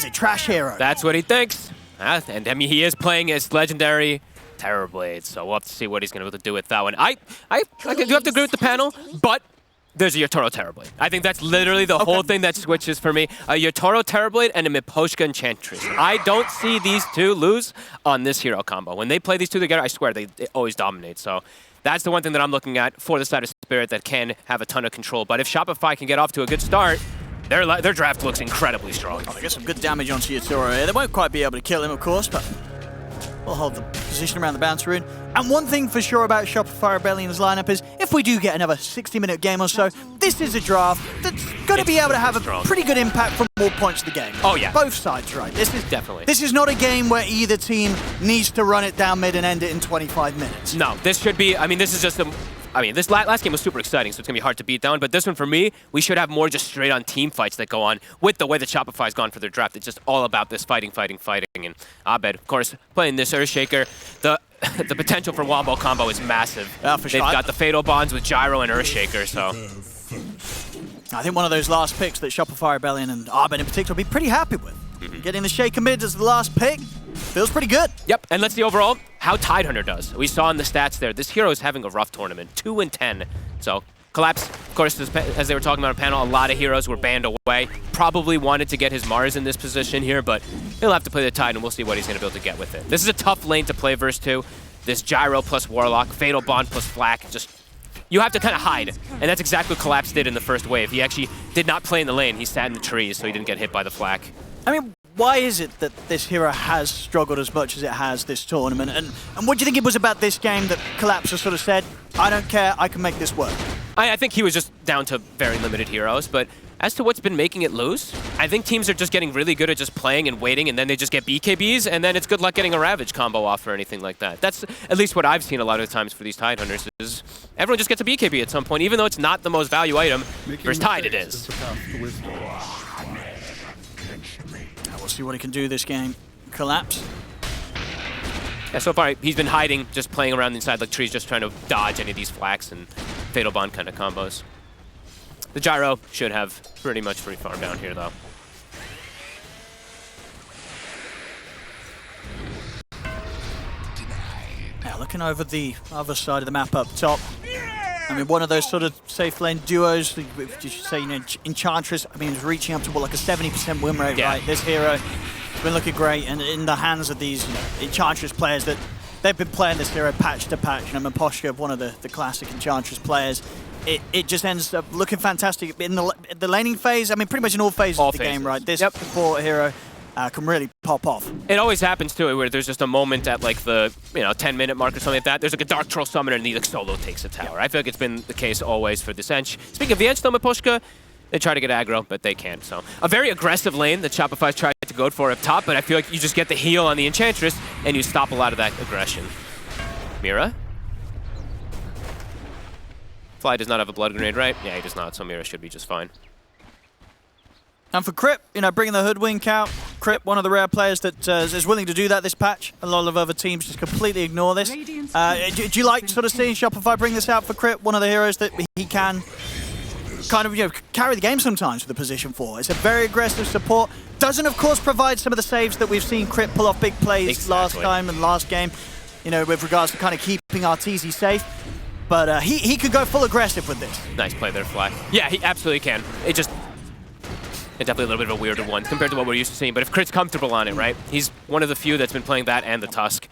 is a trash hero. That's what he thinks. And I mean, he is playing as legendary Terrorblade, so we'll have to see what he's going to be able to do with that one. I do have to agree with the panel, but there's a Yotaro Terrorblade. I think that's literally the whole thing that switches for me. A Yotaro Terrorblade and a Miposhka Enchantress. I don't see these two lose on this hero combo. When they play these two together, I swear, they always dominate. So that's the one thing that I'm looking at for the side of Spirit that can have a ton of control. But if Shopify can get off to a good start, their draft looks incredibly strong. They get some good damage onto Yotaro here. They won't quite be able to kill him, of course, but we'll hold the position around the bounce rune. And one thing for sure about Shopify Rebellion's lineup is if we do get another 60-minute game or so, this is a draft that's going to be able to have a pretty good impact from all points of the game. Oh, yeah. Both sides, right? This is not a game where either team needs to run it down mid and end it in 25 minutes. No, this should be, I mean, this is just this last game was super exciting, so it's going to be hard to beat down. But this one, for me, we should have more just straight-on team fights that go on with the way that Shopify's gone for their draft. It's just all about this fighting. And Abed, of course, playing this Earthshaker. The potential for Wombo combo is massive. For sure. They've got the Fatal Bonds with Gyro and Earthshaker, so I think one of those last picks that Shopify Rebellion and Abed in particular will be pretty happy with. Getting the Shaker mid as the last pick feels pretty good. Yep, and let's see overall how Tidehunter does. We saw in the stats there, this hero is having a rough tournament, 2-10. So Collapse, of course, as they were talking about on panel, a lot of heroes were banned away. Probably wanted to get his Mars in this position here, but he'll have to play the Tide, and we'll see what he's going to be able to get with it. This is a tough lane to play versus too. This Gyro plus Warlock, Fatal Bond plus Flak, just you have to kind of hide, and that's exactly what Collapse did in the first wave. He actually did not play in the lane. He sat in the trees, so he didn't get hit by the Flak. I mean, why is it that this hero has struggled as much as it has this tournament? And what do you think it was about this game that Collapse has sort of said, I don't care, I can make this work? I think he was just down to very limited heroes, but as to what's been making it lose, I think teams are just getting really good at just playing and waiting, and then they just get BKBs, and then it's good luck getting a Ravage combo off or anything like that. That's at least what I've seen a lot of the times for these Tidehunters, is everyone just gets a BKB at some point, even though it's not the most value item. Versus Tide, it is. We'll see what he can do this game. Collapse. Yeah, so far he's been hiding, just playing around inside like trees, just trying to dodge any of these Flaks and Fatal Bond kind of combos. The Gyro should have pretty much free farm down here, though. Yeah, looking over the other side of the map up top. I mean, one of those sort of safe lane duos, you should say, Enchantress, I mean, is reaching up to, what, like a 70% win rate, right? This hero has been looking great, and in the hands of these Enchantress players that they've been playing this hero patch to patch. Miposhka, one of the classic Enchantress players, it just ends up looking fantastic in the laning phase. I mean, pretty much in all phases of the game, right? This support hero can really pop off. It always happens too, where there's just a moment at like the 10-minute mark or something like that. There's like a Dark Troll summoner and he like solo takes a tower. I feel like it's been the case always for this Ench. Speaking of the Ench though, Miposhka, they try to get aggro, but they can't. So a very aggressive lane that Shopify's tried to go for up top, but I feel like you just get the heal on the Enchantress and you stop a lot of that aggression. Mira? Fly does not have a Blood Grenade, right? Yeah, he does not, so Mira should be just fine. And for Crip, bringing the Hoodwink out, Crip, one of the rare players that is willing to do that this patch. A lot of other teams just completely ignore this. Do you like sort of seeing Shopify bring this out for Crip, one of the heroes that he can kind of carry the game sometimes with the position for? It's a very aggressive support. Doesn't, of course, provide some of the saves that we've seen Crip pull off big plays last time and last game, with regards to kind of keeping Arteezy safe. But he could go full aggressive with this. Nice play there, Fly. Yeah, he absolutely can. It's definitely a little bit of a weirder one compared to what we're used to seeing, but if Crit's comfortable on it, right? He's one of the few that's been playing that and the Tusk.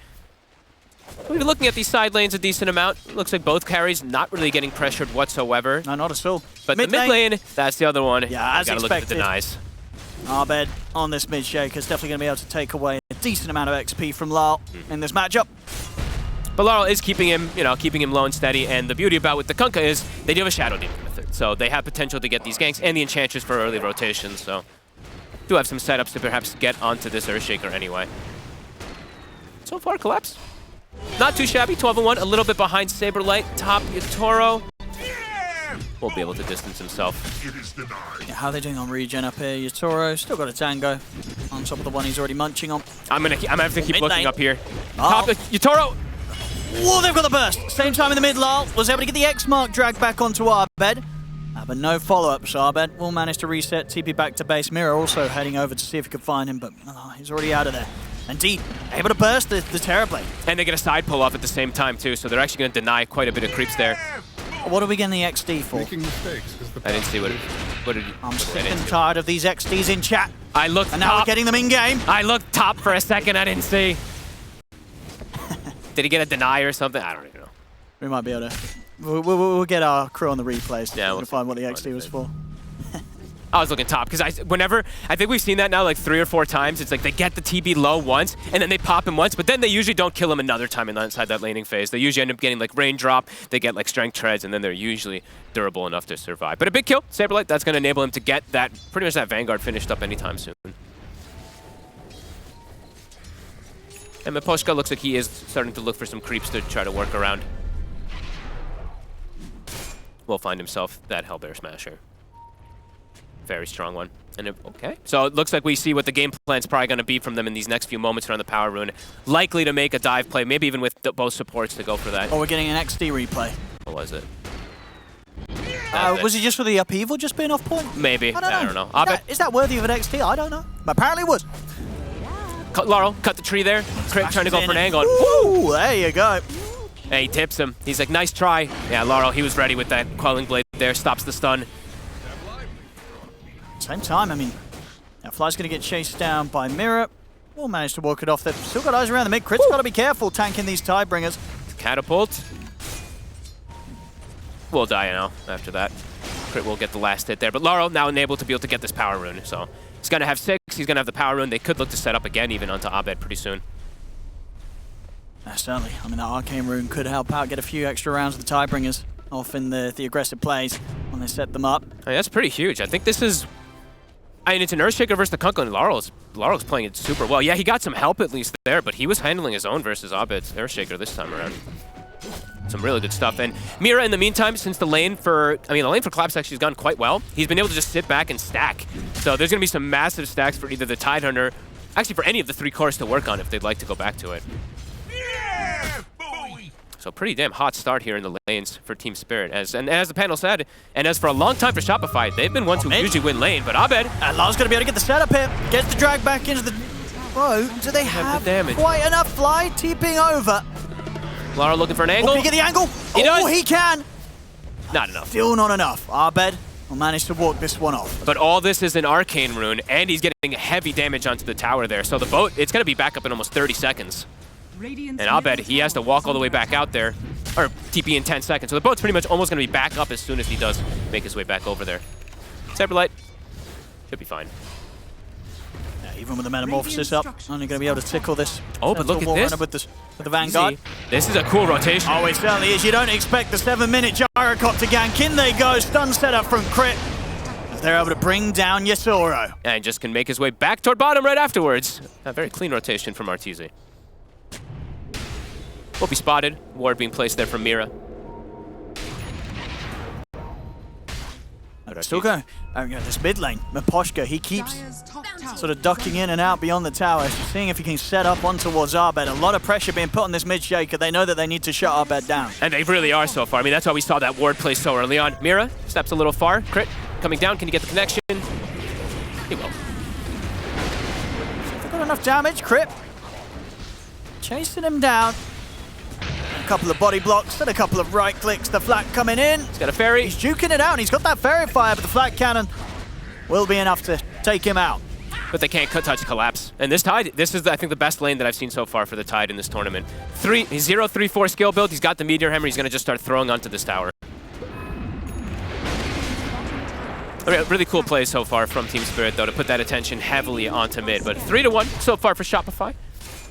We've been looking at these side lanes a decent amount. Looks like both carries not really getting pressured whatsoever. No, not at all. But the mid lane, that's the other one. Yeah, as gotta expected. Look at the denies. Abed on this mid shaker is definitely going to be able to take away a decent amount of XP from Larl in this matchup. But Larl is keeping him, keeping him low and steady, and the beauty about with the Kunkka is they do have a Shadow Demon with it. So they have potential to get these ganks and the Enchantress for early rotations, so do have some setups to perhaps get onto this Earthshaker anyway. So far, Collapse. Not too shabby, 12-1, a little bit behind Saberlight, top Yotaro. Won't be able to distance himself. Yeah, how are they doing on regen up here? Yotaro still got a Tango on top of the one he's already munching on. I'm gonna have to keep looking up here. Oh. Top Yotaro! Whoa, they've got the burst. Same time in the mid, Larl was able to get the X mark dragged back onto Abed. But no follow-up, so Abed will manage to reset, TP back to base. Mira also heading over to see if he could find him, but he's already out of there. And D, able to burst the Terrorblade. And they get a side pull off at the same time, too, so they're actually going to deny quite a bit of creeps there. What are we getting the XD for? Making mistakes is the I didn't see what did you... I'm sick and tired of these XDs in chat. I looked And now top. we're getting them in-game. I looked top for a second, I didn't see. Did he get a deny or something? I don't even know. We might be able to... We'll get our crew on the replays Yeah, to we'll find what the XD was for. I was looking top, because I think we've seen that now like 3 or 4 times. It's like they get the TB low once, and then they pop him once, but then they usually don't kill him another time inside that laning phase. They usually end up getting like raindrop, they get like strength treads, and then they're usually durable enough to survive. But a big kill, Saberlight, that's going to enable him to get that, pretty much that Vanguard finished up anytime soon. And Miposhka looks like he is starting to look for some creeps to try to work around. Will find himself that Hellbear Smasher. Very strong one. And okay. So it looks like we see what the game plan's probably going to be from them in these next few moments around the power rune. Likely to make a dive play, maybe even with both supports to go for that. Or we're getting an XD replay. What was it? Was it just for the upheaval just being off point? Maybe. I don't know. Is that worthy of an XD? I don't know. But apparently it was. Laurel, cut the tree there. Crit trying to go for an angle. Ooh, there you go. And he tips him. He's like, nice try. Yeah, Laurel, he was ready with that Quelling Blade there. Stops the stun. Same time, I mean, now Fly's going to get chased down by Mira. We'll manage to walk it off. They've still got eyes around the mid. Crit's got to be careful tanking these Tidebringers. Catapult. We'll die now after that. Crit will get the last hit there. But Laurel now enabled to be able to get this power rune. So he's going to have 6. He's going to have the power rune. They could look to set up again even onto Abed pretty soon. Certainly. I mean, that Arcane Rune could help out, get a few extra rounds of the Tidebringers off in the aggressive plays when they set them up. I mean, that's pretty huge. I think this is... I mean, it's an Earthshaker versus the Kunkka, and Laurel's playing it super well. Yeah, he got some help at least there, but he was handling his own versus Abed's Earthshaker this time around. Some really good stuff. And Mira, in the meantime, since the lane for Collapse actually has gone quite well, he's been able to just sit back and stack. So there's going to be some massive stacks for either the Tidehunter, actually for any of the 3 cores to work on if they'd like to go back to it. So pretty damn hot start here in the lanes for Team Spirit. As the panel said, and as for a long time for Shopify, they've been ones who usually win lane, but Abed... Lars going to be able to get the setup here. Gets the drag back into the... Bro, do they have quite enough Fly TPing over? Lara looking for an angle. Can he get the angle? He does. He can. Not enough. Still not enough. Abed will manage to walk this one off. But all this is an Arcane Rune, and he's getting heavy damage onto the tower there. So the boat, it's going to be back up in almost 30 seconds. And Abed, he has to walk all the way back out there, or TP in 10 seconds. So the boat's pretty much almost going to be back up as soon as he does make his way back over there. Saberlight should be fine. Yeah, even with the Metamorphosis up, only going to be able to tickle this. Oh, but look at this. With the Vanguard. This is a cool rotation. Oh, it certainly is. You don't expect the 7-minute Gyrocopter gank. In they go. Stun setup from Crit. As they're able to bring down Yasoro. And just can make his way back toward bottom right afterwards. A very clean rotation from Arteezy. Will be spotted. Ward being placed there from Mira. Still going. This mid lane, Miposhka, he keeps sort of ducking in and out beyond the tower, seeing if he can set up on towards Abed. A lot of pressure being put on this mid shaker. They know that they need to shut Abed down. And they really are so far. I mean, that's why we saw that ward place so early on. Mira steps a little far. Crit coming down. Can he get the connection? He will. They've got enough damage. Crit chasing him down. A couple of body blocks and a couple of right clicks. The flat coming in. He's got a fairy. He's juking it out, and he's got that fairy fire, but the flat cannon will be enough to take him out. But they can't touch Collapse. And this Tide, this is, I think, the best lane that I've seen so far for the Tide in this tournament. 0-3-4 skill build. He's got the Meteor Hammer. He's going to just start throwing onto this tower. Really cool play so far from Team Spirit, though, to put that attention heavily onto mid. But 3-1 so far for Shopify.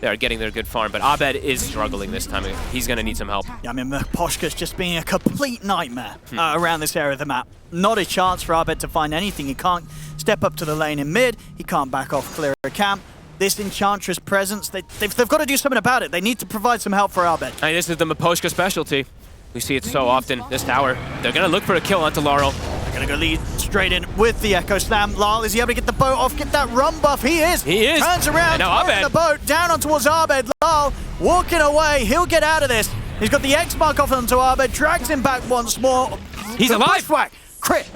They are getting their good farm, but Abed is struggling this time. He's going to need some help. Yeah, I mean, Miposhka's just being a complete nightmare around this area of the map. Not a chance for Abed to find anything. He can't step up to the lane in mid. He can't back off, clear a camp. This Enchantress presence, they've got to do something about it. They need to provide some help for Abed. And this is the Miposhka specialty. We see it so often, this tower. They're going to look for a kill onto Laurel. Gonna go lead straight in with the Echo Slam. Lyle, is he able to get the boat off, get that run buff? He is. He is. Turns around, the boat down on towards Abed. Lyle walking away. He'll get out of this. He's got the X mark off onto Abed, drags him back once more. He's alive. Whack. Crit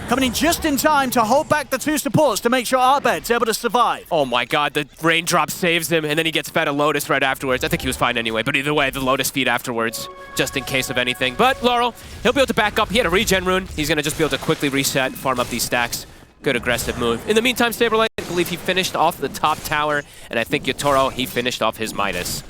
coming in just in time to hold back the two supports to make sure Abed's able to survive. Oh my god, the raindrop saves him, and then he gets fed a Lotus right afterwards. I think he was fine anyway, but either way, the Lotus feed afterwards, just in case of anything. But Laurel, he'll be able to back up. He had a regen rune. He's going to just be able to quickly reset, farm up these stacks. Good aggressive move. In the meantime, Saberlight, I believe he finished off the top tower, and I think Yotoro, he finished off his Midas.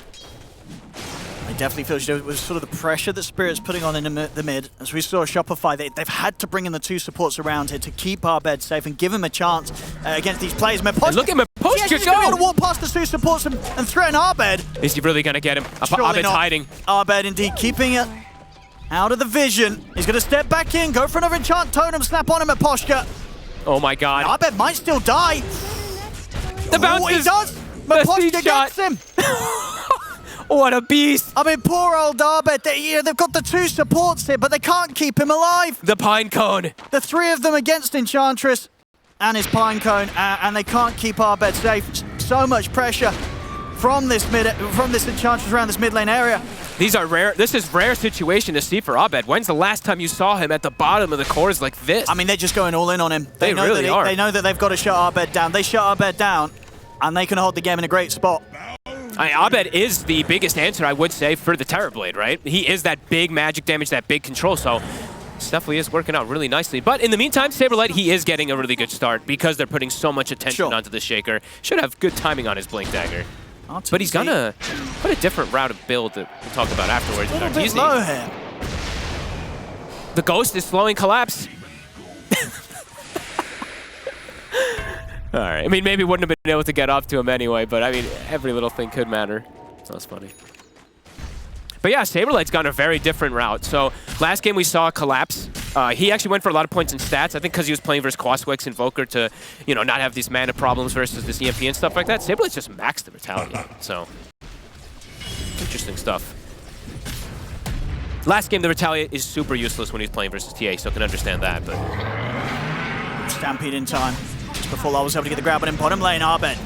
I definitely feel it was sort of the pressure that Spirit's putting on in the mid. As we saw Shopify, they've had to bring in the two supports around here to keep Abed safe and give him a chance against these players. Look at Meposhka He's going to be able to walk past the two supports and threaten Abed. Is he really going to get him? Surely Abed's not. hiding. Abed indeed keeping it out of the vision. He's going to step back in, go for another enchant totem, snap on him at Meposhka. Oh my god. Abed might still die. The bounce he is does. Meposhka shot. gets him. What a beast. I mean, poor old Abed. They've got the two supports here, but they can't keep him alive. The Pine Cone. The three of them against Enchantress and his Pine Cone, and they can't keep Abed safe. So much pressure from this Enchantress around this mid lane area. These are rare. This is rare situation to see for Abed. When's the last time you saw him at the bottom of the cores like this? I mean, they're just going all in on him. They know really are. They know that they've got to shut Abed down. They shut Abed down, and they can hold the game in a great spot. Abed is the biggest answer, I would say, for the Terrorblade, right? He is that big magic damage, that big control, so this definitely is working out really nicely. But in the meantime, Saberlight, he is getting a really good start because they're putting so much attention onto the Shaker. Should have good timing on his Blink Dagger. But he's gonna put a different route of build that we'll talk about afterwards. A little bit low here. The Ghost is slowing Collapse. All right. I mean, maybe wouldn't have been able to get off to him anyway, but I mean, every little thing could matter. That was funny. But yeah, Saberlight's gone a very different route. So last game we saw Collapse. He actually went for a lot of points and stats. I think because he was playing versus Quaswex Invoker to, you know, not have these mana problems versus this EMP and stuff like that. Saberlight's just maxed the Vitality. So interesting stuff. Last game, the Retaliate is super useless when he's playing versus TA, so I can understand that. But Stampede in time. Just before I was able to get the grab on him, bottom lane, Abed.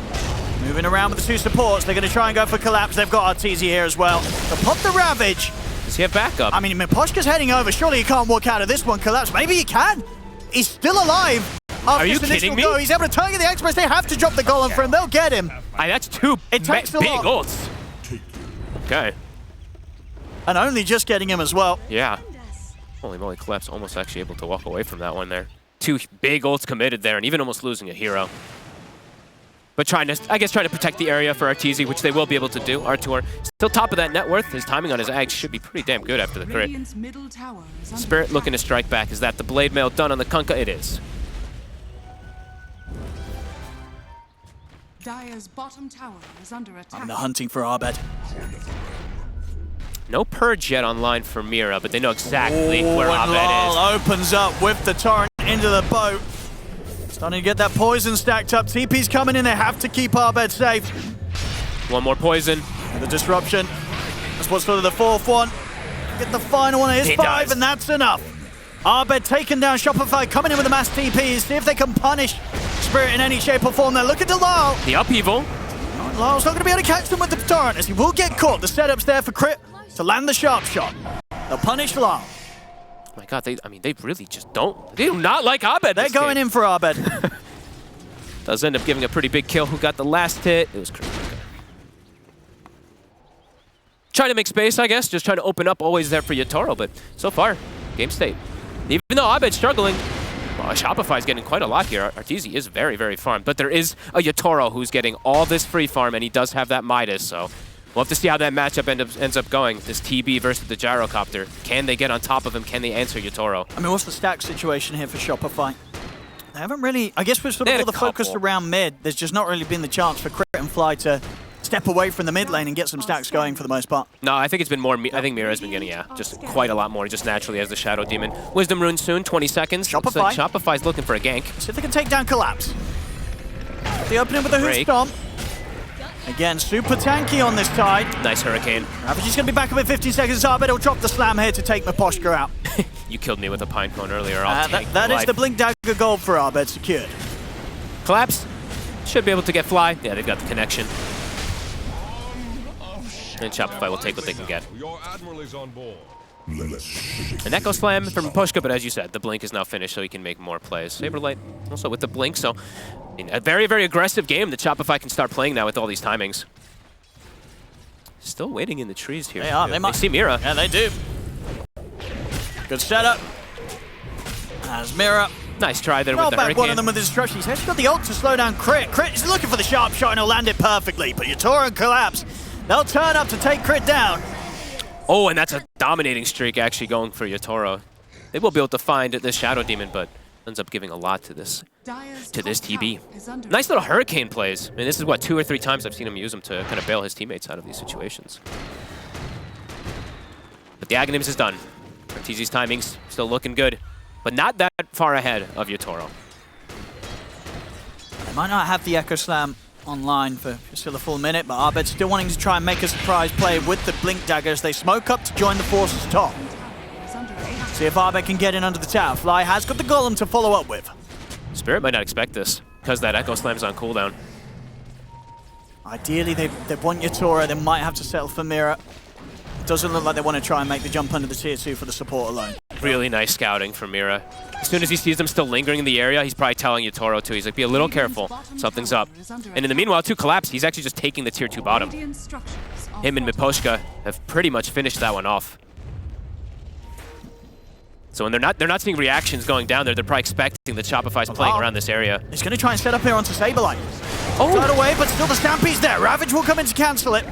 Moving around with the two supports. They're going to try and go for Collapse. They've got Arteezy here as well. They'll pop the Ravage. Does he have backup? I mean, Meposhka's heading over. Surely he can't walk out of this one. Collapse. Maybe he can. He's still alive. Are you kidding me? Go. He's able to target the Express. They have to drop the golem for him. They'll get him. That's two big ults. Okay. And only just getting him as well. Yeah. Holy moly, Collapse almost actually able to walk away from that one there. Two big ults committed there, and even almost losing a hero. But trying to protect the area for Arteezy, which they will be able to do. Artur still top of that net worth. His timing on his Ags should be pretty damn good after the crit. Spirit looking to strike back. Is that the Blade Mail done on the Kunkka? It is. Dire's bottom tower is under attack. And they're hunting for Abed. No Purge yet online for Mira, but they know exactly where Abed is. Opens up with the torrent into the boat. Starting to get that poison stacked up. TP's coming in. They have to keep Abed safe. One more poison. The disruption. That's what's sort of the fourth one. Get the final one of his five, and that's enough. Abed taking down Shopify, coming in with the mass TPs. See if they can punish Spirit in any shape or form. They're looking to Lyle. The upheaval. Lyle's not going to be able to catch them with the torrent, as he will get caught. The setup's there for Crit to land the sharp shot. They'll punish Lyle. Oh my god, they really just don't. They do not like Abed. They're going in for Abed. Does end up giving a pretty big kill. Who got the last hit? It was crazy. Trying to make space, I guess. Just trying to open up. Always there for Yotoro, but so far, game state. Even though Abed's struggling, Shopify's getting quite a lot here. Arteezy is very, very farmed, but there is a Yotoro who's getting all this free farm, and he does have that Midas, so we'll have to see how that matchup ends up going. This TB versus the Gyrocopter. Can they get on top of him? Can they answer Yotoro? I mean, what's the stack situation here for Shopify? They haven't really... I guess with sort of all the focus around mid, there's just not really been the chance for Crit and Fly to step away from the mid lane and get some stacks going for the most part. No, I think it's been more... I think Mira's been getting, just quite a lot more, just naturally as the Shadow Demon. Wisdom Rune soon, 20 seconds. Shopify. Like Shopify's looking for a gank. See if they can take down Collapse. They open it with a Hoot Stomp. Again, super tanky on this tide. Nice Hurricane. Ravage is going to be back up in 15 seconds. Abed will drop the slam here to take Meposhka out. You killed me with a Pine Cone earlier. That is the Blink Dagger gold for Abed secured. Collapse. Should be able to get Fly. Yeah, they've got the connection. And Shopify will take what they can get. Your admiral is on board. An Echo Slam from Pushka, but as you said, the Blink is now finished, so he can make more plays. Saberlight also with the Blink, so I mean, a very, very aggressive game that Shopify can start playing now with all these timings. Still waiting in the trees here. They are. They might see Mira. Yeah, they do. Good setup. As Mira. Nice try there with the back Hurricane. one of them with his destruction. He's actually got the ult to slow down Crit. Crit is looking for the sharp shot and he'll land it perfectly. But Yatoro and Collapse, they'll turn up to take Crit down. Oh, and that's a dominating streak actually going for Yatoro. They will be able to find this Shadow Demon, but ends up giving a lot to this TB. Nice little Hurricane plays. I mean, this is what, 2 or 3 times I've seen him use them to kind of bail his teammates out of these situations. But the Aghanims is done. Arteezy's timing's still looking good, but not that far ahead of Yatoro. They might not have the Echo Slam online for still a full minute, but Abed's still wanting to try and make a surprise play with the Blink Dagger as they smoke up to join the forces top. See if Abed can get in under the tower. Fly has got the Golem to follow up with. Spirit might not expect this, because that Echo Slam's on cooldown. Ideally, they want Yatoro. They might have to settle for Mira. It doesn't look like they want to try and make the jump under the tier 2 for the support alone. Really nice scouting from Mira. As soon as he sees them still lingering in the area, he's probably telling Yatoro too. He's like, be a little careful. Something's up. And in the meanwhile, too, Collapse, he's actually just taking the tier 2 bottom. Him and Miposhka have pretty much finished that one off. So when they're not seeing reactions going down there, they're probably expecting that Shopify's playing around this area. He's going to try and set up here onto Saberlight. Oh! Got away, but still the Stampede's there. Ravage will come in to cancel it.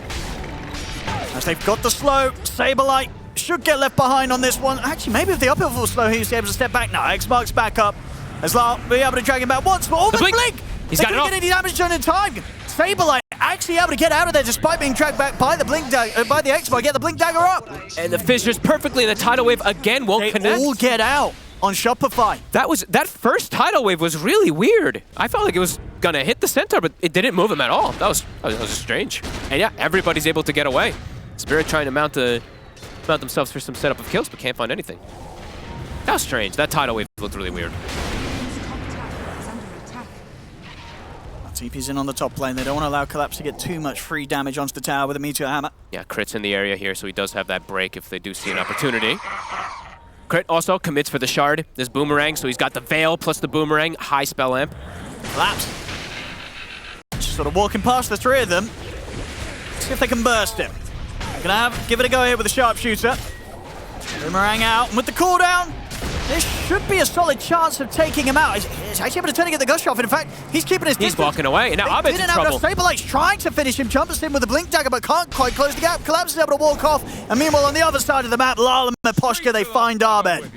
As they've got the slow, Saberlight should get left behind on this one. Actually, maybe if the uphill was slow, he's able to step back now. X-Mark's back up. As Lar will be able to drag him back once more. Oh, the blink! He's got it off. Get any damage done in time. Saberlight actually able to get out of there despite being dragged back by the Blink Dagger, by the X-Mark. Get the Blink Dagger up. And the fissures perfectly. The tidal wave again won't connect. They all get out on Shopify. That first tidal wave was really weird. I felt like it was gonna hit the center, but it didn't move him at all. That was strange. And yeah, everybody's able to get away. Spirit trying to mount themselves for some setup of kills, but can't find anything. That was strange. That tidal wave looked really weird. TP's in on the top lane. They don't want to allow Collapse to get too much free damage onto the tower with a Meteor Hammer. Yeah, Crit's in the area here, so he does have that break if they do see an opportunity. Crit also commits for the Shard. This Boomerang, so he's got the Veil plus the Boomerang. High spell amp. Collapse. Just sort of walking past the 3 of them. See if they can burst him. Gonna give it a go here with the Sharpshooter. Boomerang out, and with the cooldown, there should be a solid chance of taking him out. He's actually able to turn and get the Gust off. In fact, he's keeping his distance. He's walking away, and now Abed's in trouble. Saberlight's trying to finish him, jumps in with the Blink Dagger, but can't quite close the gap. Collapse is able to walk off, and meanwhile on the other side of the map, Lal and Miposhka, they find Abed.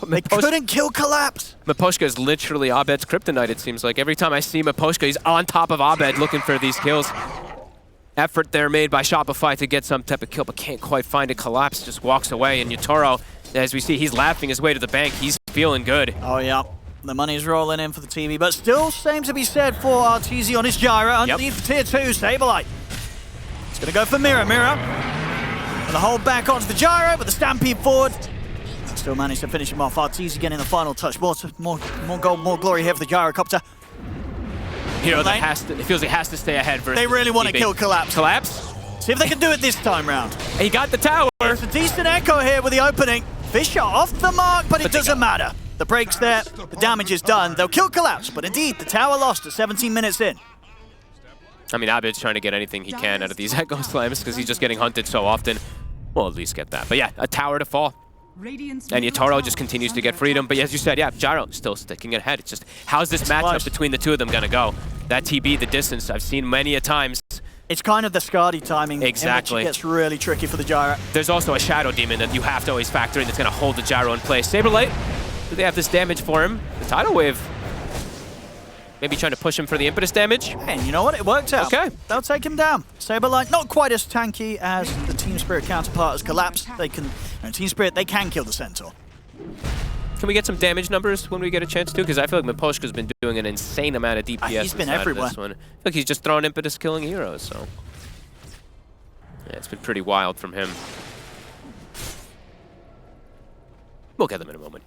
They couldn't kill Collapse. Miposhka is literally Abed's kryptonite, it seems like. Every time I see Miposhka, he's on top of Abed looking for these kills. Effort there made by Shopify to get some type of kill, but can't quite find it. Collapse just walks away, and Yatoro, as we see, he's laughing his way to the bank. He's feeling good. Oh, yeah. The money's rolling in for the TV, but still same to be said for Arteezy on his Gyro. Underneath tier 2, Saberlight. It's going to go for Mira. Mira. And the hold back onto the Gyro, but the Stampede forward. Still managed to finish him off. Arteezy getting the final touch. More gold, more glory here for the Gyrocopter. You know, it feels like he has to stay ahead versus They really want to TB. kill Collapse. Collapse? See if they can do it this time round. He got the tower. It's a decent echo here with the opening. Fisher off the mark, but it doesn't matter. The break's there, the damage is done. They'll kill Collapse, but indeed, the tower lost at 17 minutes in. I mean, Abed's trying to get anything he can out of these Echo Slams because he's just getting hunted so often. We'll at least get that. But yeah, a tower to fall. And Yatoro just continues to get freedom. But as you said, yeah, Gyro still sticking ahead. It's just, how's this matchup between the 2 of them going to go? That TB, the distance, I've seen many a times. It's kind of the Skadi timing. Exactly. In which it gets really tricky for the Gyro. There's also a Shadow Demon that you have to always factor in that's going to hold the Gyro in place. Saberlight, do they have this damage for him? The Tidal Wave. Maybe trying to push him for the impetus damage. And you know what? It worked out. Okay. They'll take him down. Saberlight, not quite as tanky as the Team Spirit counterpart has collapsed. They can, Team Spirit, they can kill the Centaur. Can we get some damage numbers when we get a chance to? Because I feel like Miposhka's been doing an insane amount of DPS. He's been everywhere. This one. I feel like he's just throwing impetus killing heroes, so. Yeah, it's been pretty wild from him. We'll get them in a moment.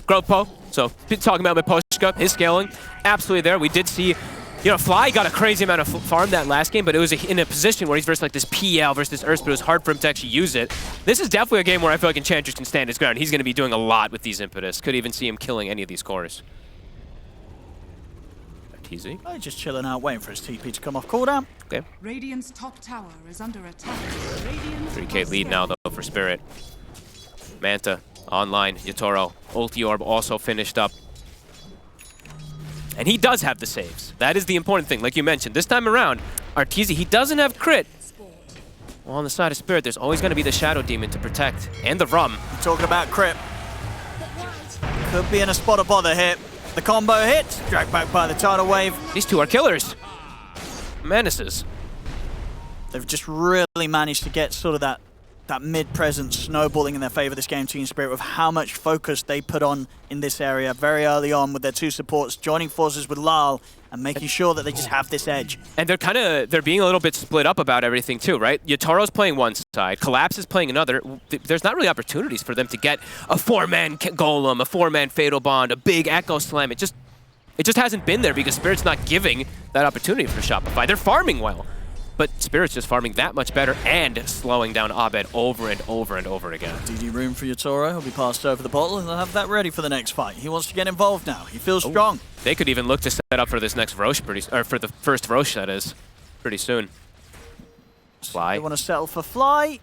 Growth Po, so talking about Miposhka, his scaling, absolutely there. We did see You know, Fly got a crazy amount of farm that last game, but it was in a position where he's versus like this PL versus this Earth, but it was hard for him to actually use it. This is definitely a game where I feel like Enchantress can stand his ground. He's going to be doing a lot with these impetus. Could even see him killing any of these cores. TZ. Oh, just chilling out, waiting for his TP to come off cooldown. Okay. Radiant's top tower is under attack. Radiant 3k lead now, though, for Spirit. Manta, online. Yatoro. Ulti Orb also finished up. And he does have the saves. That is the important thing. Like you mentioned, this time around, Arteezy, he doesn't have crit. Well, on the side of Spirit, there's always going to be the Shadow Demon to protect. And the Rum. Talking about crit. Could be in a spot of bother here. The combo hits, dragged back by the tidal wave. These two are killers. Menaces. They've just really managed to get sort of that mid-presence snowballing in their favor, this game, Team Spirit, with how much focus they put on in this area very early on with their two supports, joining forces with Lal and making sure that they just have this edge. And they're being a little bit split up about everything too, right? Yatoro's playing one side, Collapse is playing another. There's not really opportunities for them to get a 4-man Golem, a 4-man Fatal Bond, a big Echo Slam. It just hasn't been there because Spirit's not giving that opportunity for Shopify. They're farming well, but Spirit's just farming that much better and slowing down Abed over and over and over again. DD room for Yatoro. He'll be passed over the bottle and they'll have that ready for the next fight. He wants to get involved now. He feels strong. They could even look to set up for this next Roche or for the first Roche, that is, pretty soon. Fly. They want to settle for Fly.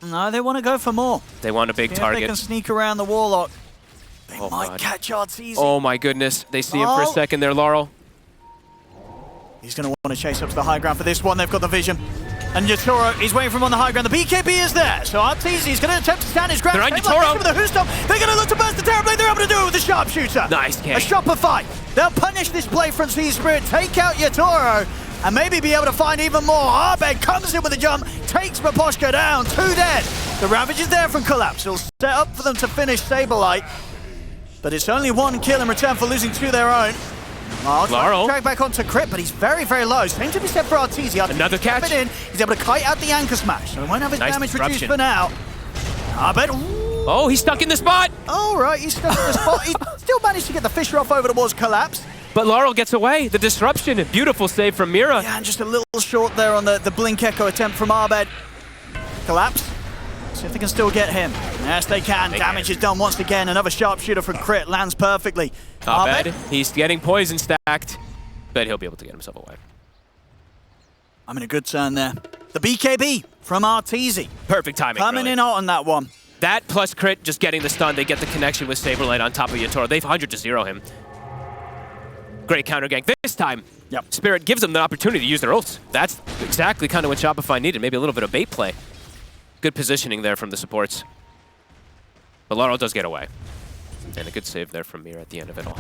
No, they want to go for more. They want a big target. If they can sneak around the Warlock, they might God. catch Arteezy. Oh my goodness. They see him for a second there, Laurel. He's going to want to chase up to the high ground for this one. They've got the vision. And Yatoro, he's waiting for him on the high ground. The BKB is there. So Arteezy is going to attempt to stand his ground. They're on Yatoro. With the Hoostomp. They're going to look to burst the Terrorblade. They're able to do it with the Sharpshooter. Nice game. A Shopify. They'll punish this play from Team Spirit, take out Yatoro, and maybe be able to find even more. Abed comes in with a jump, takes Maposhka down. 2 dead. The Ravage is there from Collapse. It'll set up for them to finish Saberlight. But it's only 1 kill in return for losing 2 their own. Laurel. Drag back onto Crypt, but he's very, very low. Same to be said for Arteezy. Another catch. He's able to kite out the Anchor Smash, so he won't have his Nice damage disruption. reduced for now. Abed. Oh, he's stuck in the spot. All right, he's stuck in the spot. He still managed to get the Fisher off over towards Collapse. But Laurel gets away. The disruption. A beautiful save from Mira. Yeah, and just a little short there on the Blink Echo attempt from Abed. Collapse. See if they can still get him. Yes, they can. Damage is done once again. Another Sharpshooter from Crit lands perfectly. Abed, he's getting poison stacked, but he'll be able to get himself away. I'm in a good turn there. The BKB from Arteezy. Perfect timing. Coming really. in hot on that one. That plus Crit, just getting the stun. They get the connection with Saberlight on top of Yatoro. They've 100-0 him. Great counter gank. This time, Spirit gives them the opportunity to use their ults. That's exactly kind of what Shopify needed. Maybe a little bit of bait play. Good positioning there from the supports. But Laurel does get away. And a good save there from Mira at the end of it all.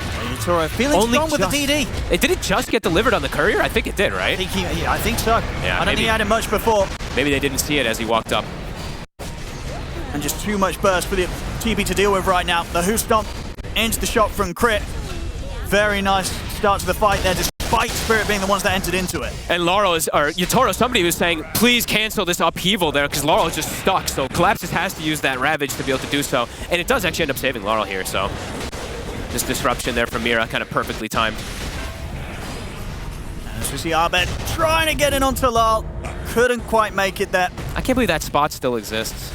Yatoro feeling strong with the DD. Did it just get delivered on the courier? I think it did, right? I think so. Yeah, I don't think he had it much before. Maybe they didn't see it as he walked up. And just too much burst for the TB to deal with right now. The Hoostomp into the shot from Crit. Very nice start to the fight there, despite Spirit being the ones that entered into it. And Laurel Yatoro, somebody was saying, please cancel this upheaval there, because Laurel is just stuck. So Collapse just has to use that Ravage to be able to do so. And it does actually end up saving Laurel here, so. This disruption there from Mira, kind of perfectly timed. As we see Abed trying to get in onto Lal. Couldn't quite make it there. I can't believe that spot still exists.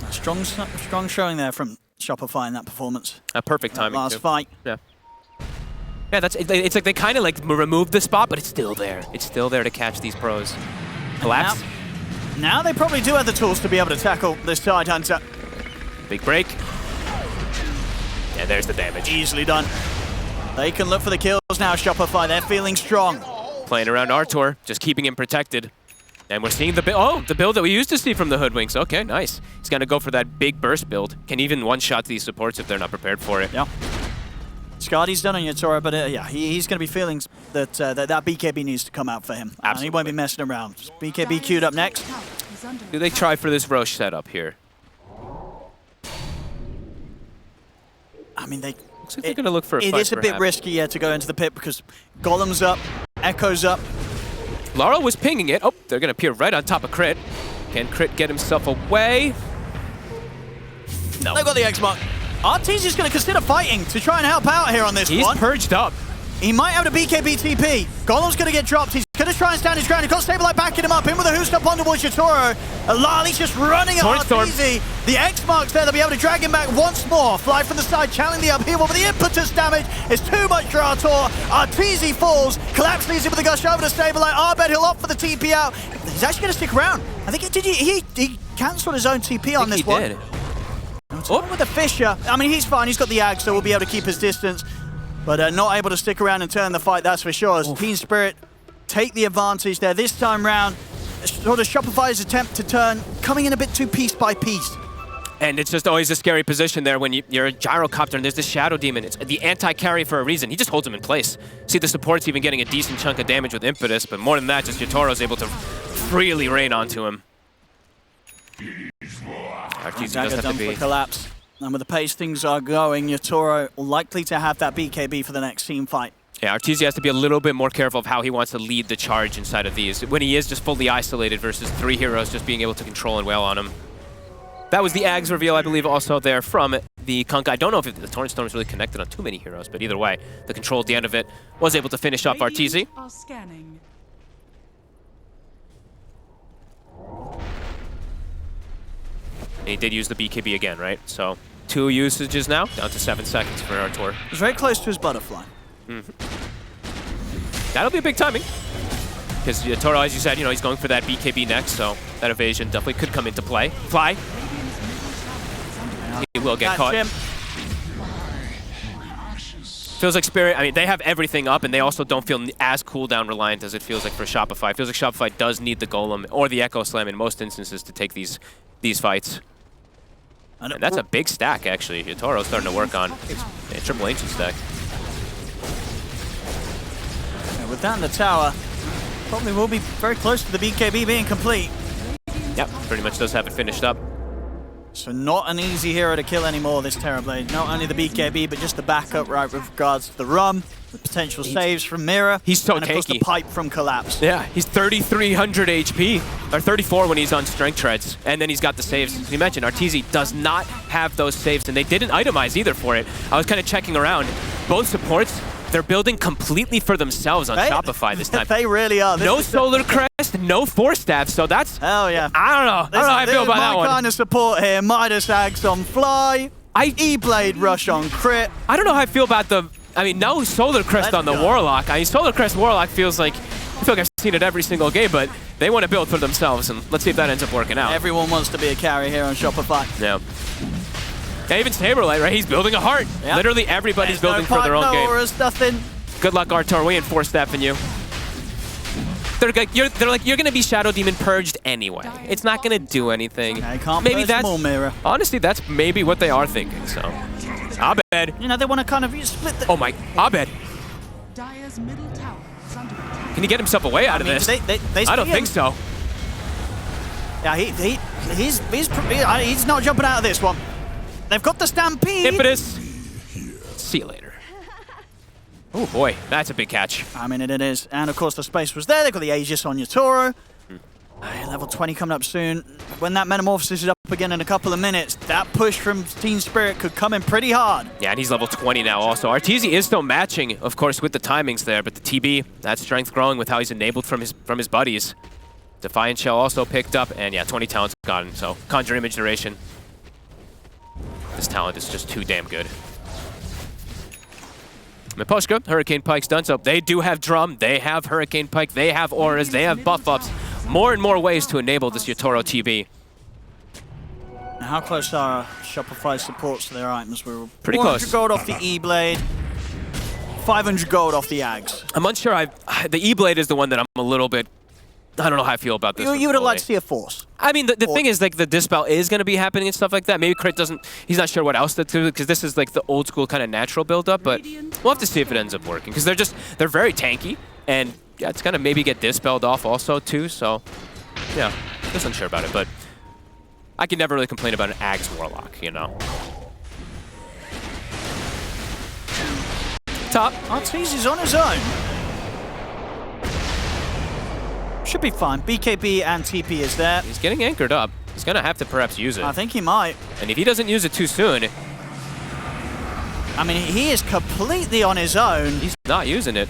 A strong showing there from Shopify in that performance. A perfect timing, last too. fight. Yeah. Yeah, it's like they kind of like removed the spot, but it's still there. It's still there to catch these pros. Collapse. Now they probably do have the tools to be able to tackle this Tide Hunter. Big break. And there's the damage. Easily done. They can look for the kills now, Shopify. They're feeling strong. Playing around Artur, just keeping him protected. And we're seeing the build that we used to see from the Hoodwinks. Okay, nice. He's going to go for that big burst build. Can even one-shot these supports if they're not prepared for it. Yeah. Scardy's done on Yatoro, but yeah, he's going to be feeling that that BKB needs to come out for him. Absolutely. And he won't be messing around. BKB queued up next. Do they try for this Roche setup here? I mean, looks like they're going to look for a fight. It is a bit risky, yeah, to go into the pit because Golem's up, Echo's up. Laurel was pinging it. Oh, they're going to appear right on top of Crit. Can Crit get himself away? No. They've got the X-Mark. Arteezy's is going to consider fighting to try and help out here on this He's one. purged up. He might have a BKB TP. Golem's going to get dropped. He's going to try and stand his ground. He's got Saberlight backing him up. In with a Hoost up on towards Yatoro. Lali's just running at Arteezy. The X marks there. They'll be able to drag him back once more. Fly from the side, channeling the upheaval, but the impetus damage is too much for Artur. Arteezy falls. Collapse leads him with a gush over to Saberlight. Arbed, he'll opt for the TP out. He's actually going to stick around. I think he cancelled his own TP on this one. He did. Oh, with the Fisher. I mean, he's fine. He's got the Ag, so we'll be able to keep his distance. But not able to stick around and turn the fight, that's for sure. As Team Spirit take the advantage there. This time round, sort of Shopify's attempt to turn, coming in a bit too piece by piece. And it's just always a scary position there when you're a gyrocopter and there's this Shadow Demon. It's the anti-carry for a reason. He just holds him in place. See, the support's even getting a decent chunk of damage with Impetus, but more than that, just Yatoro's able to freely rain onto him. Arteezy does have to be... collapse. And with the pace things are going, Yatoro likely to have that BKB for the next team fight. Yeah, Arteezy has to be a little bit more careful of how he wants to lead the charge inside of these, when he is just fully isolated versus 3 heroes just being able to control and wail on him. That was the Ags reveal, I believe, also there from the Kunkka. I don't know if the Torrent Storm is really connected on too many heroes, but either way, the control at the end of it was able to finish off Arteezy. Are scanning. And he did use the BKB again, right? So 2 usages now, down to 7 seconds for Artur. He's very close to his butterfly. That'll be a big timing. Because Yatoro, as you said, he's going for that BKB next, so that evasion definitely could come into play. Fly. He will get caught. Feels like Spirit, I mean, they have everything up, and they also don't feel as cooldown reliant as it feels like for Shopify. It feels like Shopify does need the Golem or the Echo Slam in most instances to take these fights. And that's a big stack, actually. Yatoro's starting to work on a triple ancient stack. Yeah, with that in the tower, probably will be very close to the BKB being complete. Yep, pretty much does have it finished up. So not an easy hero to kill anymore, this Terrorblade. Not only the BKB, but just the backup right with regards to the Rum, the potential saves from Mira, he's so and of course the tanky. pipe from Collapse. Yeah, he's 3,300 HP, or 34 when he's on Strength Treads, and then he's got the saves. As you mentioned, Arteezy does not have those saves, and they didn't itemize either for it. I was kind of checking around. Both supports, they're building completely for themselves on Shopify this time. They really are. No Solar Crest, no Force Staff, so that's... Hell yeah. I don't know how I feel about that one. My kind of support here. Midas Ags on Fly, E-Blade Rush on Crit. I don't know how I feel about the... I mean, no Solar Crest on the Warlock. I mean, Solar Crest Warlock feels like... I feel like I've seen it every single game, but they want to build for themselves, and let's see if that ends up working out. Everyone wants to be a carry here on Shopify. Yeah. Yeah, even Saberlight, right? He's building a heart. Yep. Literally everybody's building for their own game. Auras, nothing. Good luck, Artur. We ain't Force Staffing you. They're like, you're gonna be Shadow Demon purged anyway. It's not gonna do anything. Yeah, can't maybe that's more Mira. Honestly, that's maybe what they are thinking. So, Abed. They want to kind of split the... Oh my, Abed. Dire's middle tower is under attack. Can he get himself away out of this? I don't think so. Yeah, he's not jumping out of this one. They've got the Stampede. Impetus. See you later. Oh boy, that's a big catch. I mean, it is. And of course, the space was there. They've got the Aegis on Yatoro. Level 20 coming up soon. When that Metamorphosis is up again in a couple of minutes, that push from Team Spirit could come in pretty hard. Yeah, and he's level 20 now also. Arteezy is still matching, of course, with the timings there, but the TB, that strength growing with how he's enabled from his buddies. Defiant Shell also picked up, and yeah, 20 talents gotten, so Conjure Image duration. This talent is just too damn good. Miposhka, Hurricane Pike's done so. They do have Drum, they have Hurricane Pike, they have Auras, they have buff ups. More and more ways to enable this Yatoro TB. Now, how close are Shopify supports to their items? We're pretty 400 close. Gold off the E-Blade, 500 gold off the Ags. I'm unsure. The E-Blade is the one that I'm a little bit... I don't know how I feel about this. You would have liked to see a Force. I mean, the thing is, like, the Dispel is going to be happening and stuff like that. Maybe Crit doesn't... He's not sure what else to do, because this is, like, the old school kind of natural build-up, but we'll have to see if it ends up working, because they're very tanky, and yeah, it's going to maybe get Dispelled off also, too, so... Yeah, just unsure about it, but... I can never really complain about an Ags Warlock, Top. Arteezy's on his own. Should be fine. BKB and TP is there. He's getting anchored up. He's going to have to perhaps use it. I think he might. And if he doesn't use it too soon, I mean, he is completely on his own. He's not using it.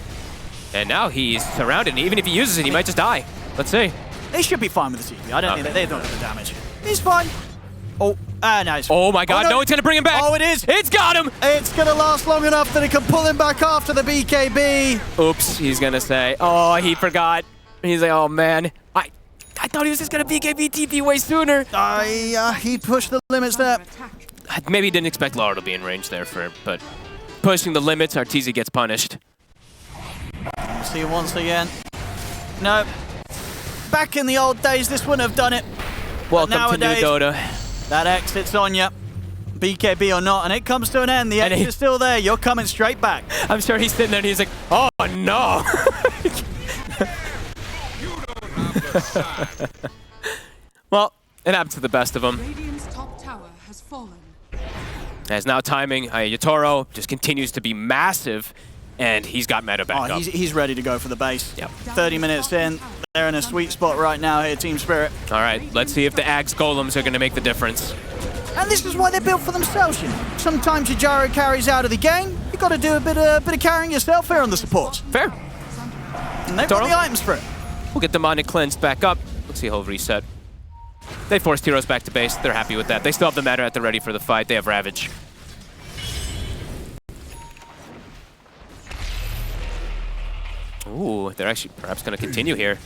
And now he's surrounded, and even if he uses it, he might just die. Let's see. They should be fine with the TP. I don't think they don't have the damage. He's fine. Oh, no. Oh my god, no, it's gonna bring him back. Oh, it is. It's got him. It's gonna last long enough that it can pull him back after the BKB. Oops, he's gonna say. Oh, he forgot. He's like, oh man. I thought he was just gonna BKB TP way sooner. He pushed the limits there. Maybe he didn't expect Laura to be in range there but pushing the limits, Arteezy gets punished. See once again. No. Back in the old days, this wouldn't have done it. Welcome nowadays, to new Dota. That exit's on you. BKB or not, and it comes to an end. The exit is still there. You're coming straight back. I'm sure he's sitting there and he's like, oh no. Well, it happened to the best of them. Radiant's top tower has fallen. As now timing, Yatoro just continues to be massive, and he's got meta back up. He's ready to go for the base. Yep. 30 minutes in. They're in a sweet spot right now here, Team Spirit. All right, let's see if the Axe Golems are going to make the difference. And this is why they're built for themselves, you know. Sometimes your gyro carries out of the game. You've got to do a bit of carrying yourself here on the supports. Fair. And they've got the items for it. We'll get Demonic cleansed back up. Let's see he'll reset. They forced heroes back to base. They're happy with that. They still have the meta at the ready for the fight. They have Ravage. Ooh, they're actually perhaps going to continue here.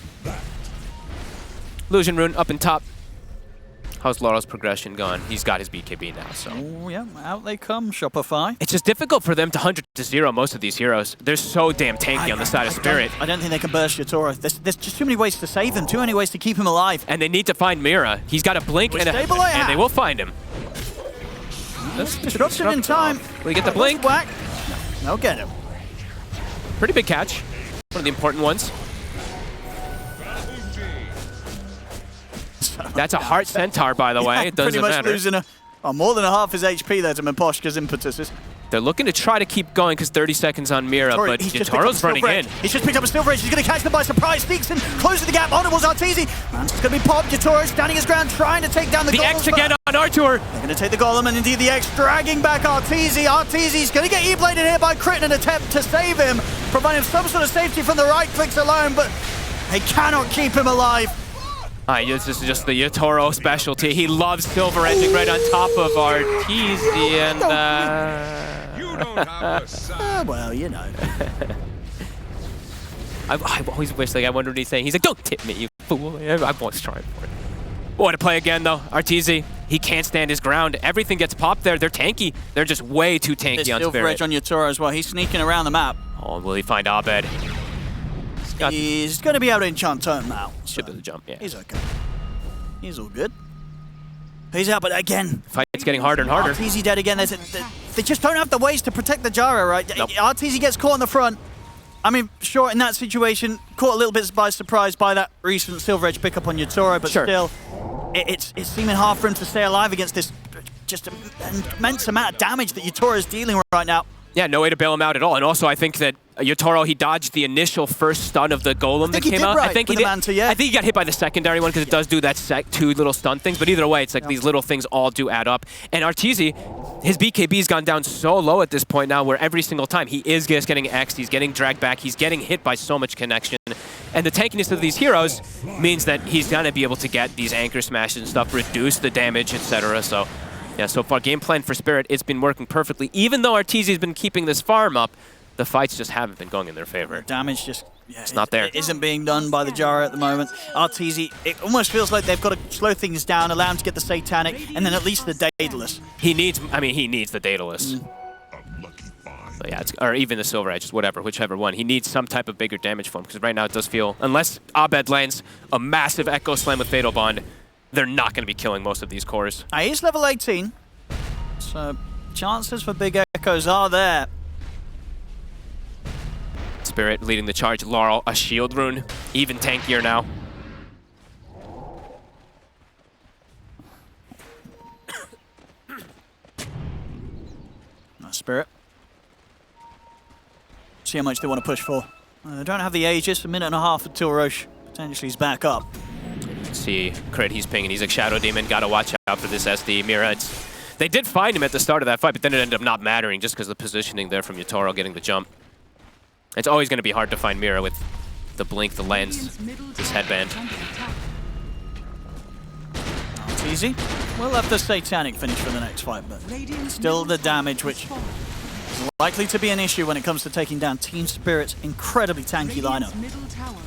Illusion Rune up in top. How's Laurel's progression gone? He's got his BKB now, so. Oh, yeah, out they come, Shopify. It's just difficult for them to 100-0 most of these heroes. They're so damn tanky on the side of Spirit. I don't think they can burst Yatoro. There's just too many ways to save him, too many ways to keep him alive. And they need to find Mira. He's got a blink and they will find him. Disruption in time. Will he get the blink? Whack. No, they'll get him. Pretty big catch. One of the important ones. That's a Heart Centaur, by the way. It doesn't pretty much matter. Losing more than a half his HP there to Mimposhka's impetuses. They're looking to try to keep going because 30 seconds on Mira, but Yatoro's running in. He's just picked up a Silver Edge. He's going to catch them by surprise. Sneaks in, closes the gap. Honorable's Arteezy. And it's going to be popped. Yatoro standing his ground, trying to take down the Golem. The X again on Artur. They're going to take the Golem, and indeed the X dragging back Arteezy. Arteezy's going to get E-bladed here by Crit in an attempt to save him, providing some sort of safety from the right clicks alone, but they cannot keep him alive. This is just the Yatoro specialty. He loves silver edging right on top of Arteezy, and You don't have a side. Well, you know. I always wish, I wonder what he's saying. He's like, don't tip me, you fool. I was trying for it. What to play again, though. Arteezy, he can't stand his ground. Everything gets popped there. They're tanky. They're just way too tanky There's on Silver Spirit. Edge on Yatoro as well. He's sneaking around the map. Oh, will he find Abed? He's going to be able to enchant Totem now. Should be the jump, yeah. He's okay. He's all good. He's out, but again, Fight's getting harder and harder. Arteezy dead again. They just don't have the ways to protect the gyro, right? Nope. Arteezy gets caught in the front. I mean, sure, in that situation, caught a little bit by surprise by that recent Silver Edge pickup on Yatoro, but still, it's seeming hard for him to stay alive against this just immense amount of damage that Yatoro is dealing with right now. Yeah, no way to bail him out at all. And also, I think that Yatoro, he dodged the initial first stun of the Golem that came out. I think he did. I think he got hit by the secondary one because it does do that two little stun things. But either way, it's like these little things all do add up. And Arteezy, his BKB's gone down so low at this point now where every single time he is just getting X'd, he's getting dragged back, he's getting hit by so much connection. And the tankiness of these heroes means that he's going to be able to get these anchor smashes and stuff, reduce the damage, etc. So, yeah, so far, game plan for Spirit, it's been working perfectly. Even though Arteezy's been keeping this farm up, the fights just haven't been going in their favor. Damage just it's not there. It isn't being done by the gyro at the moment. Arteezy, it almost feels like they've got to slow things down, allow him to get the Satanic, and then at least the Daedalus. He needs the Daedalus. But yeah, or even the Silver Edges, whichever one. He needs some type of bigger damage for him, because right now it does feel, unless Abed lands a massive Echo Slam with Fatal Bond, they're not going to be killing most of these cores. He's level 18, so chances for big Echoes are there. Spirit leading the charge. Laurel, a shield rune, even tankier now. Spirit. See how much they want to push for. They don't have the Aegis, a minute and a half until Roche potentially is back up. See, Crit, he's pinging. He's a Shadow Demon. Got to watch out for this SD. Mira, They did find him at the start of that fight, but then it ended up not mattering just because of the positioning there from Yatoro getting the jump. It's always going to be hard to find Mira with the blink, the lens, this headband. It's easy. We'll have the Satanic finish for the next fight, but still the damage, which is likely to be an issue when it comes to taking down Team Spirit's incredibly tanky lineup.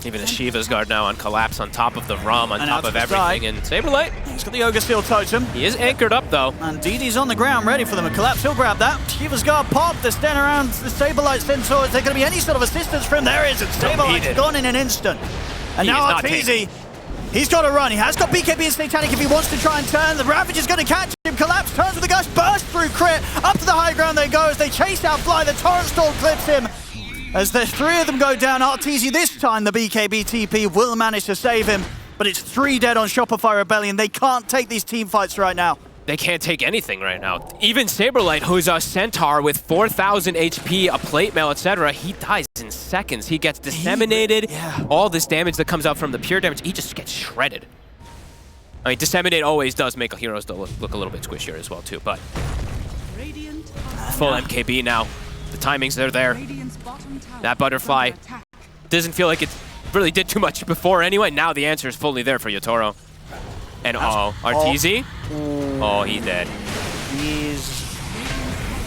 Even a Shiva's guard now on Collapse on top of the Rum, on And top out of to the everything, side. and Saberlight, He's got the Ogre Steel Totem. he is anchored up though. And DD's on the ground, ready for them. A Collapse, he'll grab that. Shiva's guard popped. They're standing around the Saberlight Centaur. Is there going to be any sort of assistance for him? There is. And Saberlight's gone in an instant. And He now is not Arteezy, he's got to run. He has got BKB and Satanic if he wants to try and turn. The Ravage is going to catch him. Collapse turns with the gush, burst through crit. Up to the high ground they go as they chase out Fly. The Torrent Storm clips him. As the three of them go down, Arteezy this time, the BKB TP will manage to save him. But it's 3 dead on Shopify Rebellion. They can't take these team fights right now. They can't take anything right now. Even Saberlight, who's a Centaur with 4,000 HP, a plate mail, etc., he dies in seconds. He gets disseminated. All this damage that comes out from the pure damage, he just gets shredded. I mean, Disseminate always does make heroes look a little bit squishier as well, too, but full MKB now. The timings are there. That butterfly doesn't feel like it really did too much before anyway. Now the answer is fully there for Yatoro. And Arteezy? Oh, he's dead.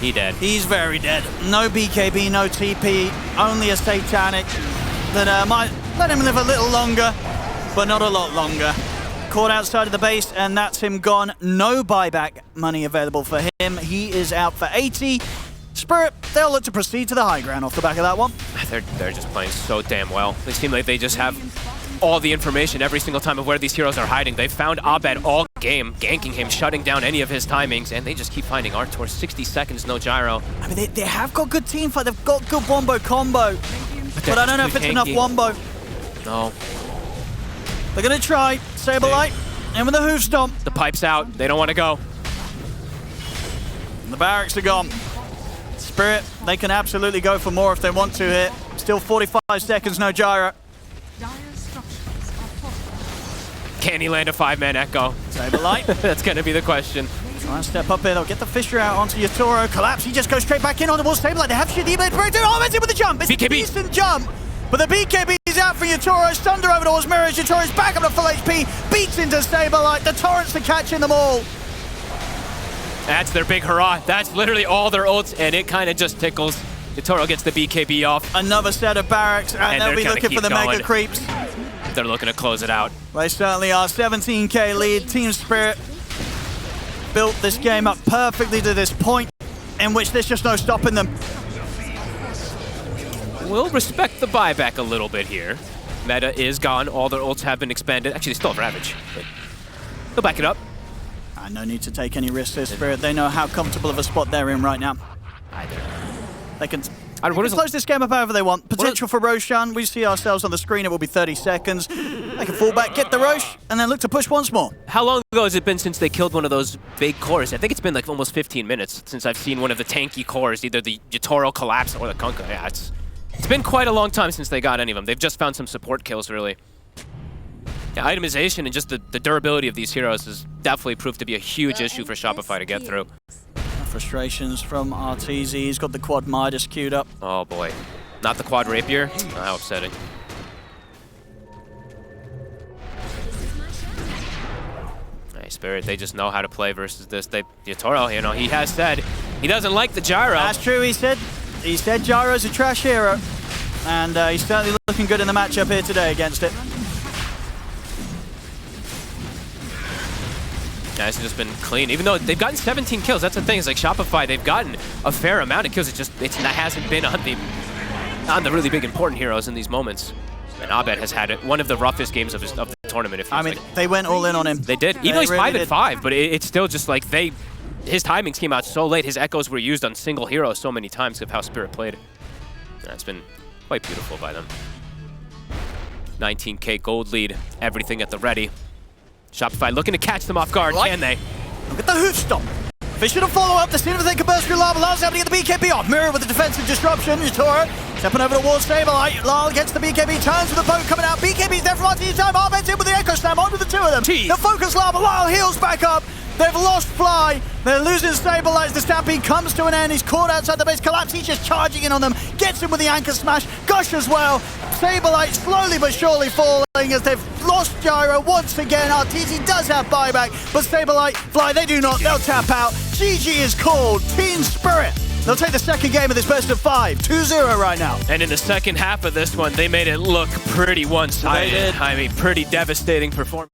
He dead. He's very dead. No BKB, no TP, only a Satanic that might let him live a little longer, but not a lot longer. Caught outside of the base, and that's him gone. No buyback money available for him. He is out for 80. Spirit, they'll look to proceed to the high ground off the back of that one. They're just playing so damn well. They seem like they just have all the information every single time of where these heroes are hiding. They've found Abed all game, ganking him, shutting down any of his timings, and they just keep finding Artor. 60 seconds, no gyro. I mean, they have got good team fight. They've got good wombo combo. But I don't know if it's enough wombo. No. They're going to try. Saberlight, in with the hoof stomp. The pipe's out. They don't want to go. And the barracks are gone. Spirit, they can absolutely go for more if they want to here. Still 45 seconds, no gyro. Can he land a 5-man echo? Saberlight. That's going to be the question. Try and step up here. They'll get the Fisher out onto Yatoro. Collapse. He just goes straight back in on the wall. Saberlight. They have shit. He made breakthrough. Oh, that's it with the jump. It's BKB. a decent jump. But the BKB is out for Yatoro. Thunder over towards Mirage. Yatoro's back up to full HP. Beats into Saberlight. The Torrents to catching them all. That's their big hurrah. That's literally all their ults, and it kind of just tickles. Yatoro gets the BKB off. Another set of barracks, and they'll be looking for the mega creeps. They're looking to close it out. They certainly are. 17k lead. Team Spirit built this game up perfectly to this point, in which there's just no stopping them. We'll respect the buyback a little bit here. Meta is gone. All their ults have been expended. Actually, they still have Ravage, but they'll back it up. No need to take any risks here, Spirit. They know how comfortable of a spot they're in right now. They can close this game up however they want. Potential for Roshan. We see ourselves on the screen. It will be 30 seconds. They can fall back, get the Rosh, and then look to push once more. How long ago has it been since they killed one of those big cores? I think it's been like almost 15 minutes since I've seen one of the tanky cores, either the Yatoro Collapse or the Kunkka. Yeah, it's been quite a long time since they got any of them. They've just found some support kills, really. Yeah, itemization and just the durability of these heroes has definitely proved to be a huge issue for Shopify to get through. Frustrations from Arteezy. He's got the quad Midas queued up. Oh boy. Not the quad rapier? Oh, how upsetting. Hey, Spirit, they just know how to play versus this. Yatoro, you know, he has said he doesn't like the gyro. That's true, he said Gyro's a trash hero. And he's certainly looking good in the matchup here today against it. Guys have just been clean. Even though they've gotten 17 kills, that's the thing. It's like Shopify, they've gotten a fair amount of kills. It hasn't been on the really big important heroes in these moments. And Abed has had one of the roughest games of the tournament. I mean, they went all in on him. They did. Even though he's 5-5, but it's still just like his timings came out so late. His echoes were used on single heroes so many times of how Spirit played. That's been quite beautiful by them. 19k gold lead, everything at the ready. Shopify looking to catch them off guard, can they? Look at the hoof stomp. Fisher to follow up. The sooner they can burst through Lava. Lal's able to get the BKB off. Mirror with the defensive disruption. Yatoro stepping over towards Saberlight. Lal gets the BKB, turns with the boat coming out. BKB's there from Arteezy time. Arbed's in with the Echo Slam onto the two of them. The focus Lava. Lal heals back up. They've lost Fly. They're losing Saberlight. The Stampede comes to an end. He's caught outside the base. Collapse, he's just charging in on them. Gets him with the anchor smash. Gush as well. Saberlight slowly but surely falling as they've lost Gyro once again. RTZ does have buyback, but Saberlight, Fly, they do not. They'll tap out. GG is called. Team Spirit. They'll take the second game of this best of 5. 2-0 right now. And in the second half of this one, they made it look pretty one-sided. They did. I mean, pretty devastating performance.